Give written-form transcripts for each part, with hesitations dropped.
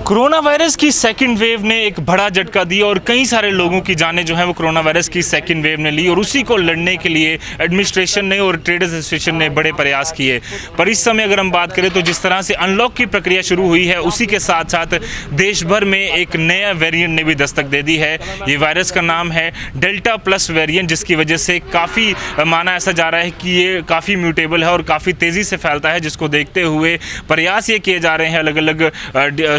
Corona virus की second wave ने एक बड़ा झटका दिया और कई सारे लोगों की जानें जो हैं वो कोरोना वायरस की सेकंड वेव ने ली, और उसी को लड़ने के लिए एडमिनिस्ट्रेशन ने और ट्रेड एसोसिएशन ने बड़े प्रयास किए। पर इस समय अगर हम बात करें तो जिस तरह से अनलॉक की प्रक्रिया शुरू हुई है, उसी के साथ साथ देश भर में एक नया वेरिएंट ने भी दस्तक दे दी है। ये वायरस का नाम है डेल्टा प्लस वेरिएंट, जिसकी वजह से काफ़ी माना ऐसा जा रहा है कि ये काफ़ी म्यूटेबल है और काफ़ी तेज़ी से फैलता है, जिसको देखते हुए प्रयास ये किए जा रहे हैं अलग अलग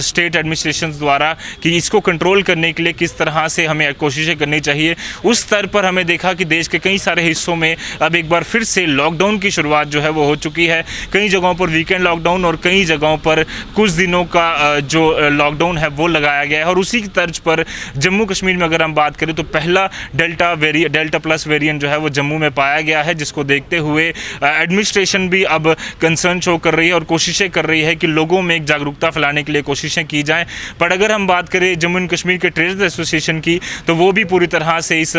स्टेट एडमिनिस्ट्रेशन द्वारा कि इसको कंट्रोल करने के लिए किस तरह से हमें कोशिशें करनी चाहिए। उस स्तर पर हमें देखा कि देश के कई सारे हिस्सों में अब एक बार फिर से लॉकडाउन की शुरुआत जो है वो हो चुकी है। कई जगहों पर वीकेंड लॉकडाउन और कई जगहों पर कुछ दिनों का जो लॉकडाउन है वो लगाया गया है। और उसी की तर्ज पर जम्मू कश्मीर में अगर हम बात करें तो पहला डेल्टा प्लस वेरिएंट जो है वो जम्मू में पाया गया है, जिसको देखते हुए एडमिनिस्ट्रेशन भी अब कंसर्न शो कर रही है और कोशिशें कर रही है कि लोगों में एक जागरूकता फैलाने के लिए कोशिशें की जाएं। पर अगर हम बात करें जम्मू एंड कश्मीर के ट्रेड एसोसिएशन की, तो वो भी पूरी तरह से इस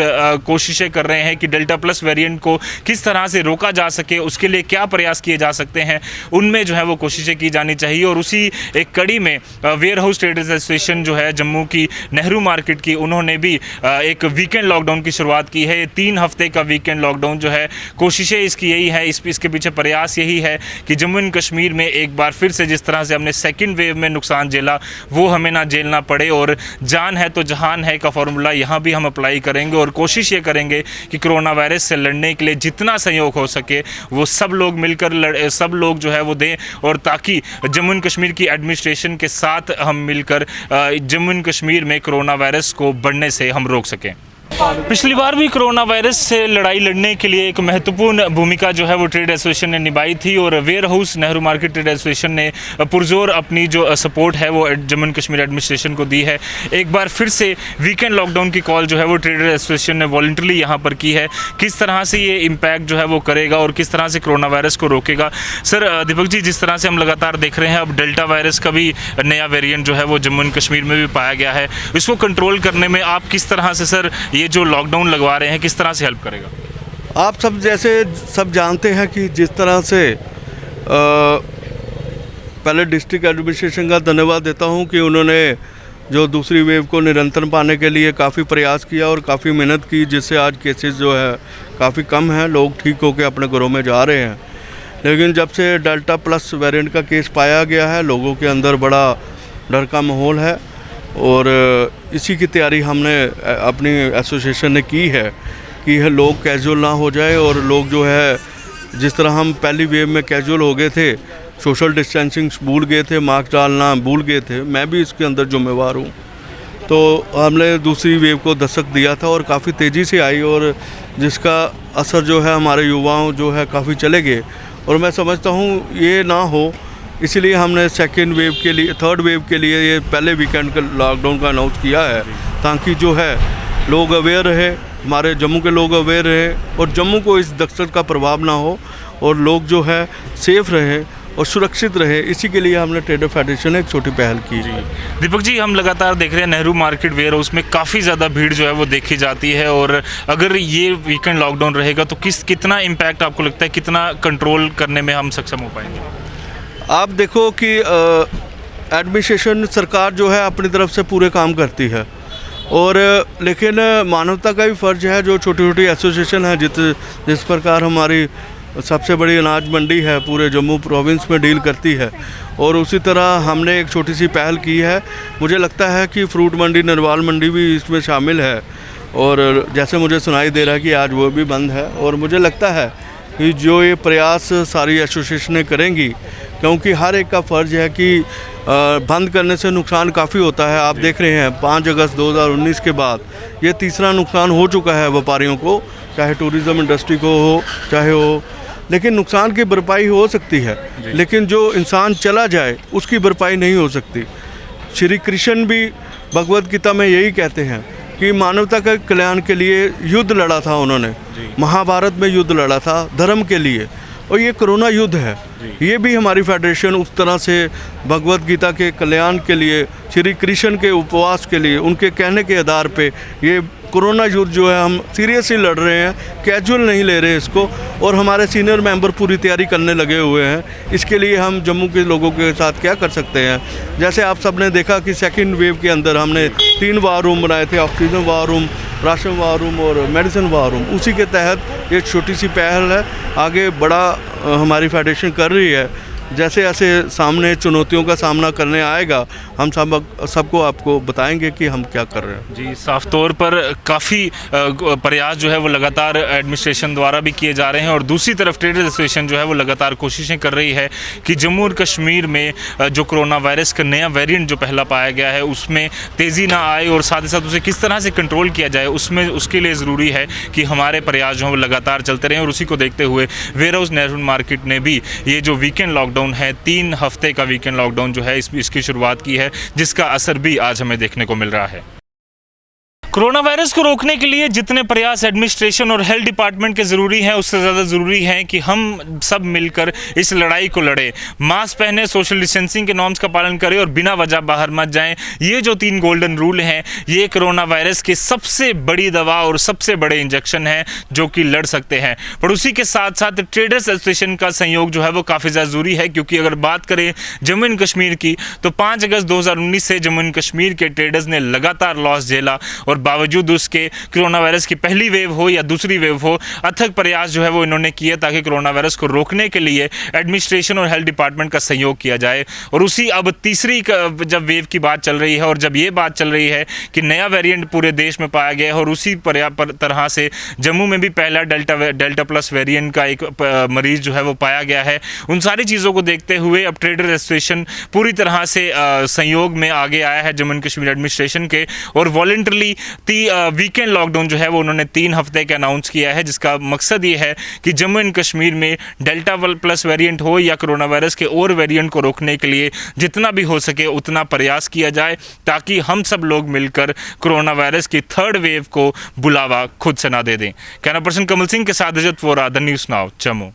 कोशिशें कर रहे हैं कि डेल्टा प्लस वेरिएंट को किस तरह से रोका जा सके, उसके लिए क्या प्रयास किए जा सकते हैं, उनमें जो है वो कोशिशें की जानी चाहिए। और उसी एक कड़ी में वेयर हाउस ट्रेडर्स एसोसिएशन जो है जम्मू की नेहरू मार्केट की, उन्होंने भी एक वीकेंड लॉकडाउन की शुरुआत की है। ये 3 हफ्ते का वीकेंड लॉकडाउन जो है, कोशिशें इसकी यही है, इसके पीछे प्रयास यही है कि जम्मू एंड कश्मीर में एक बार फिर से जिस तरह से हमने सेकेंड वेव में नुकसान झेला वो हमें ना झेलना पड़े। और जान है तो जहान है का फॉर्मूला यहाँ भी हम अप्लाई करेंगे और कोशिश ये करेंगे कि कोरोना वायरस से लड़ने के लिए जितना सहयोग हो सके वो सब लोग मिलकर सब लोग जो है वो दें, और ताकि जम्मू एंड कश्मीर की एडमिनिस्ट्रेशन के साथ हम मिलकर जम्मू एंड कश्मीर में कोरोना वायरस को बढ़ने से हम रोक सकें। पिछली बार भी कोरोना वायरस से लड़ाई लड़ने के लिए एक महत्वपूर्ण भूमिका जो है वो ट्रेड एसोसिएशन ने निभाई थी, और warehouse Nehru market trade association ने पुरजोर अपनी जो सपोर्ट है वो जम्मू एंड कश्मीर एडमिनिस्ट्रेशन को दी है। एक बार फिर से वीकेंड लॉकडाउन की कॉल जो है वो ट्रेड एसोसिएशन ने वॉलंटरली यहाँ पर की है। किस तरह से ये इम्पैक्ट जो है वो करेगा और किस तरह से कोरोना वायरस को रोकेगा। सर दीपक जी, जिस तरह से हम लगातार देख रहे हैं अब डेल्टा वायरस का भी नया वेरिएंट जो है वो जम्मू एंड कश्मीर में भी पाया गया है, इसको कंट्रोल करने में आप किस तरह से सर ये जो लॉकडाउन लगवा रहे हैं किस तरह से हेल्प करेगा? आप सब जानते हैं कि जिस तरह से पहले डिस्ट्रिक्ट एडमिनिस्ट्रेशन का धन्यवाद देता हूं कि उन्होंने जो दूसरी वेव को निरंतर पाने के लिए काफ़ी प्रयास किया और काफ़ी मेहनत की, जिससे आज केसेस जो है काफ़ी कम हैं, लोग ठीक होकर अपने घरों में जा रहे हैं। लेकिन जब से डेल्टा प्लस वेरिएंट का केस पाया गया है, लोगों के अंदर बड़ा डर का माहौल है और इसी की तैयारी हमने अपनी एसोसिएशन ने की है कि लोग कैजुअल ना हो जाए, और लोग जो है जिस तरह हम पहली वेव में कैजुअल हो गए थे, सोशल डिस्टेंसिंग भूल गए थे, मास्क डालना भूल गए थे, मैं भी इसके अंदर जिम्मेवार हूँ। तो हमने दूसरी वेव को दस्तक दिया था और काफ़ी तेज़ी से आई, और जिसका असर जो है हमारे युवाओं जो है काफ़ी चले गए। और मैं समझता हूँ ये ना हो, इसलिए हमने सेकेंड वेव के लिए, थर्ड वेव के लिए ये पहले वीकेंड का लॉकडाउन का अनाउंस किया है, ताकि जो है लोग अवेयर रहे, हमारे जम्मू के लोग अवेयर रहे और जम्मू को इस दहशत का प्रभाव ना हो और लोग जो है सेफ़ रहें और सुरक्षित रहे। इसी के लिए हमने ट्रेडर फेडरेशन ने एक छोटी पहल की। दीपक जी, हम लगातार देख रहे हैं नेहरू मार्केट वेयर हाउस में काफ़ी ज़्यादा भीड़ जो है वो देखी जाती है, और अगर ये वीकेंड लॉकडाउन रहेगा तो कितना इम्पैक्ट आपको लगता है, कितना कंट्रोल करने में हम सक्षम हो पाएंगे? आप देखो कि एडमिनिस्ट्रेशन सरकार जो है अपनी तरफ से पूरे काम करती है, और लेकिन मानवता का भी फ़र्ज है, जो छोटी छोटी एसोसिएशन है जिस प्रकार हमारी सबसे बड़ी अनाज मंडी है पूरे जम्मू प्रोविंस में डील करती है, और उसी तरह हमने एक छोटी सी पहल की है। मुझे लगता है कि फ्रूट मंडी, नरवाल मंडी भी इसमें शामिल है, और जैसे मुझे सुनाई दे रहा है कि आज वो भी बंद है। और मुझे लगता है कि जो ये प्रयास सारी एसोसिएशनें करेंगी, क्योंकि हर एक का फ़र्ज़ है कि बंद करने से नुकसान काफ़ी होता है। आप देख रहे हैं 5 अगस्त 2019 के बाद ये तीसरा नुकसान हो चुका है व्यापारियों को, चाहे टूरिज़्म इंडस्ट्री को हो चाहे हो, लेकिन नुकसान की भरपाई हो सकती है, लेकिन जो इंसान चला जाए उसकी भरपाई नहीं हो सकती। श्री कृष्ण भी भगवद गीता में यही कहते हैं कि मानवता के कल्याण के लिए युद्ध लड़ा था उन्होंने, महाभारत में युद्ध लड़ा था धर्म के लिए, और ये कोरोना युद्ध है। ये भी हमारी फेडरेशन उस तरह से भगवद गीता के कल्याण के लिए, श्री कृष्ण के उपवास के लिए, उनके कहने के आधार पे ये कोरोना युद्ध जो है हम सीरियसली लड़ रहे हैं, कैजुअल नहीं ले रहे इसको, और हमारे सीनियर मेंबर पूरी तैयारी करने लगे हुए हैं। इसके लिए हम जम्मू के लोगों के साथ क्या कर सकते हैं, जैसे आप सब ने देखा कि सेकंड वेव के अंदर हमने 3 वार रूम बनाए थे, oxygen war room, ration war room और मेडिसिन वार रूम। उसी के तहत एक छोटी सी पहल है, आगे बड़ा हमारी फेडरेशन कर रही है। जैसे ऐसे सामने चुनौतियों का सामना करने आएगा, हम सबको आपको बताएंगे कि हम क्या कर रहे हैं। जी, साफ तौर पर काफ़ी प्रयास जो है वो लगातार एडमिनिस्ट्रेशन द्वारा भी किए जा रहे हैं और दूसरी तरफ ट्रेडर्स एसोसिएशन जो है वो लगातार कोशिशें कर रही है कि जम्मू और कश्मीर में जो कोरोना वायरस का नया वेरिएंट जो पहला पाया गया है उसमें तेज़ी ना आए और साथ ही साथ उसे किस तरह से कंट्रोल किया जाए, उसके लिए ज़रूरी है कि हमारे प्रयास जो हैं वो लगातार चलते रहें। और उसी को देखते हुए वेयर हाउस नेहरू मार्केट ने भी ये जो वीकेंड लॉकडाउन है, 3 हफ्ते का वीकेंड लॉकडाउन जो है इसकी शुरुआत की है, जिसका असर भी आज हमें देखने को मिल रहा है। कोरोना वायरस को रोकने के लिए जितने प्रयास एडमिनिस्ट्रेशन और हेल्थ डिपार्टमेंट के ज़रूरी हैं, उससे ज़्यादा ज़रूरी है कि हम सब मिलकर इस लड़ाई को लड़ें। मास्क पहने, सोशल डिस्टेंसिंग के नॉर्म्स का पालन करें और बिना वजह बाहर मत जाएं। ये जो 3 गोल्डन रूल हैं, ये कोरोना वायरस की सबसे बड़ी दवा और सबसे बड़े इंजेक्शन हैं जो कि लड़ सकते हैं। पर उसी के साथ साथ ट्रेडर्स एसोसिएशन का सहयोग जो है वो काफ़ी ज़्यादा ज़रूरी है, क्योंकि अगर बात करें जम्मू एंड कश्मीर की तो 5 अगस्त 2019 से जम्मू एंड कश्मीर के ट्रेडर्स ने लगातार लॉस झेला और बावजूद उसके कोरोना वायरस की पहली वेव हो या दूसरी वेव हो, अथक प्रयास जो है वो इन्होंने किए ताकि कोरोना वायरस को रोकने के लिए एडमिनिस्ट्रेशन और हेल्थ डिपार्टमेंट का सहयोग किया जाए। और उसी अब तीसरी जब वेव की बात चल रही है और जब ये बात चल रही है कि नया वेरिएंट पूरे देश में पाया गया है और उसी तरह से जम्मू में भी पहला डेल्टा प्लस वेरिएंट का एक मरीज जो है वो पाया गया है, उन सारी चीज़ों को देखते हुए अब ट्रेडर एसोसिएशन पूरी तरह से संयोग में आगे आया है जम्मू एंड कश्मीर एडमिनिस्ट्रेशन के, और वॉलंटरली वीकेंड लॉकडाउन जो है वो उन्होंने 3 हफ्ते का अनाउंस किया है, जिसका मकसद ये है कि जम्मू एंड कश्मीर में डेल्टा प्लस वेरिएंट हो या कोरोना वायरस के और वेरिएंट को रोकने के लिए जितना भी हो सके उतना प्रयास किया जाए, ताकि हम सब लोग मिलकर कोरोना वायरस की 3rd वेव को बुलावा खुद से ना दे दें। कैमरा पर्सन कमल सिंह के साथ Rajat Vora, the news now, Jammu.